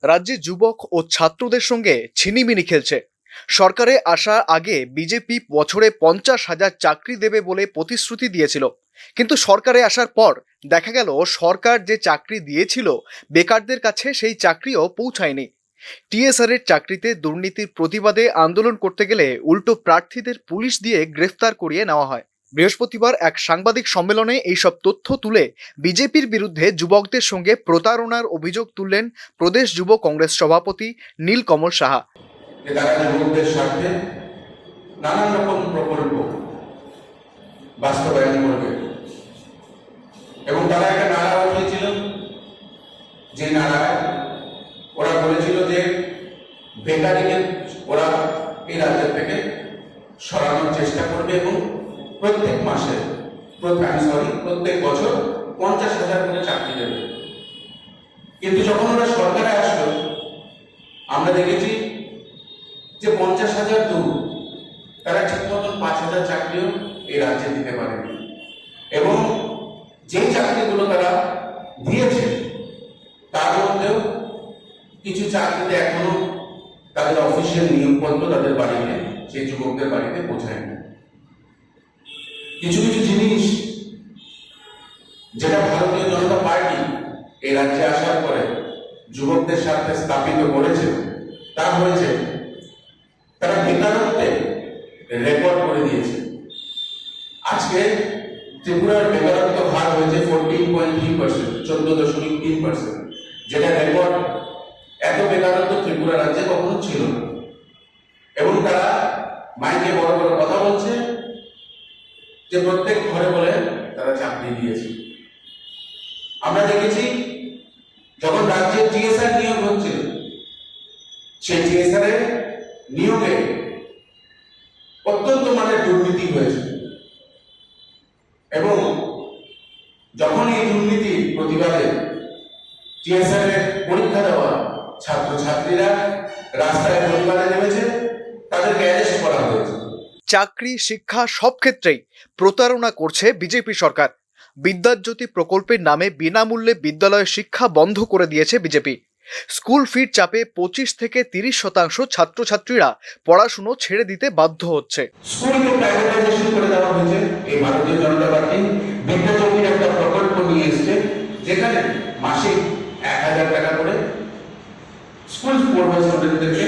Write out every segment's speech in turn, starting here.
রাজ্যে যুবক ও ছাত্রদের সঙ্গে ছিনিমিনি খেলছে। সরকারে আসার আগে বিজেপি বছরে 50,000 চাকরি দেবে বলে প্রতিশ্রুতি দিয়েছিল, কিন্তু সরকারে আসার পর দেখা গেল সরকার যে চাকরি দিয়েছিল বেকারদের কাছে সেই চাকরিও পৌঁছায়নি। টিএসআর এর চাকরিতে দুর্নীতির প্রতিবাদে আন্দোলন করতে গেলে উল্টো প্রার্থীদের পুলিশ দিয়ে গ্রেফতার করিয়ে নেওয়া হয়। বৃহস্পতিবার এক সাংবাদিক সম্মেলনে এইসব তথ্য তুলে বিজেপির বিরুদ্ধে যুবকদের সঙ্গে প্রতারণার অভিযোগ তুললেন প্রদেশ যুব কংগ্রেস সভাপতি নীলকমল সাহা। তারা যুবকদের স্বার্থে নানান রকম প্রকল্প বাস্তবায়ন করবে এবং তারা একটা নারা উঠিয়েছিল, যে নারায় ওরা বলেছিল যে বেকারিকে ওরা এই রাজ্য থেকে সরানোর চেষ্টা করবে এবং প্রত্যেক মাসে প্রত্যেক বছর 50,000 করে চাকরি দেবে। কিন্তু যখন ওরা সরকারে আসলো আমরা দেখেছি যে 50,000 দূর, তারা ঠিক মতন 5,000 চাকরিও এই রাজ্যে দিতে পারেনি এবং যে চাকরিগুলো তারা দিয়েছে তার মধ্যেও কিছু চাকরিতে এখনো তাদের অফিসিয়াল নিয়োগপত্র তাদের বাড়িতে, সেই যুবকদের বাড়িতে পৌঁছায়নি। কিছু কিছু জিনিস যেটা ভারতীয় জনতা পার্টি এই রাজ্যে আসার পরে যুবকদের সাথে স্থাপিত করেছে তা হয়েছে তারা বেকারত্বে রেকর্ড করে দিয়েছে। আজকে ত্রিপুরার বেকারত্ব হার হয়েছে 14.3%, 14.3%, যেটা রেকর্ড। এত বেকারত্ব ত্রিপুরা রাজ্যে কখনো ছিল না এবং তারা মাইকে বড় বড় কথা বলছে যে প্রত্যেক ঘরে বলে তারা চাকরি দিয়েছে। আমরা দেখেছি যখন রাজ্যের টিএসআর নিয়োগ হচ্ছিল, সেই টিএসআর এর নিয়োগে অত্যন্ত মানের দুর্নীতি হয়েছে এবং যখন এই দুর্নীতির প্রতিবাদে টিএসআর এর পরীক্ষা দেওয়া ছাত্রছাত্রীরা রাস্তায় প্রতিবাদে নেমেছে, তাদেরকে অ্যারেস্ট করা হয়েছে। চাকরি, শিক্ষা সব ক্ষেত্রেই প্রতারণা করছে বিজেপি সরকার। বিদ্যাজ্যোতি প্রকল্পের নামে বিনামূল্যে বিদ্যালয়ে শিক্ষা বন্ধ করে দিয়েছে বিজেপি। স্কুল ফির চাপে 25 থেকে 30% ছাত্রছাত্রীরা পড়াশুনো ছেড়ে দিতে বাধ্য হচ্ছে। স্কুলকে প্রাইভেটাইজেশন করে দেওয়া হয়েছে। এই ভারতীয় জনতা পার্টি বিদ্যাজ্যোতির একটা প্রকল্প নিয়ে এসেছে, যেখানে মাসে 1,000 টাকা করে স্কুল পড়ুয়া স্টুডেন্টদেরকে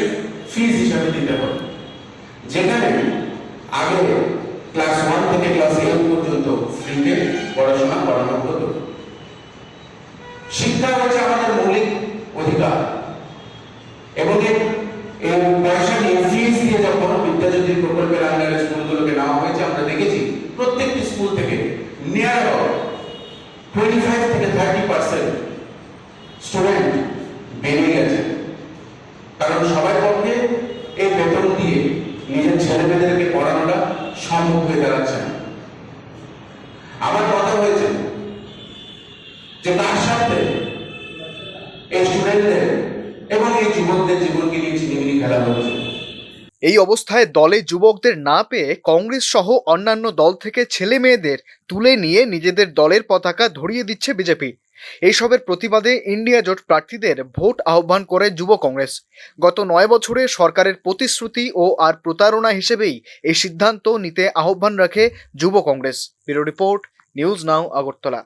ফিস হিসাবে দিতে হবে, যেখানে আগে ক্লাস 1 থেকে ক্লাস 8 পর্যন্ত ফ্রিতে পড়াশোনা করানো হতো। শিক্ষা হচ্ছে আমাদের মৌলিক অধিকার এবং এই পয়সা নিয়ে ফিস দিয়ে যখন বিদ্যাজ্যোতি প্রকল্পের আন্ডারে স্কুলগুলোকে নেওয়া হয়েছে, আমরা দেখেছি প্রত্যেকটি স্কুল থেকে নিয়ার 25 থেকে 30% স্টুডেন্ট বেরিয়ে গেছে, কারণ সবার পক্ষে এই বেতন দিয়ে নিজের ছেলেমেয়েদেরকে পড়ানোটা সম্ভব হয়ে দাঁড়াচ্ছে না। আমার কথা হয়েছে যে তার সাথে এই স্টুডেন্টদের এবং এই যুবকদের জীবনকে নিয়ে ছিনিমিনি খেলা হচ্ছে। এই অবস্থায় দলে যুবকদের না পেয়ে কংগ্রেস সহ অন্যান্য দল থেকে ছেলে মেয়েদের তুলে নিয়ে নিজেদের দলের পতাকা ধরিয়ে দিচ্ছে বিজেপি। এইসবের প্রতিবাদে ইন্ডিয়া জোট প্রার্থীদের ভোট আহ্বান করে যুব কংগ্রেস। গত 9 বছরে সরকারের প্রতিশ্রুতি ও আর প্রতারণা হিসেবেই এই সিদ্ধান্ত নিতে আহ্বান রাখে যুব Congress. Bureau report, news now, Agartala.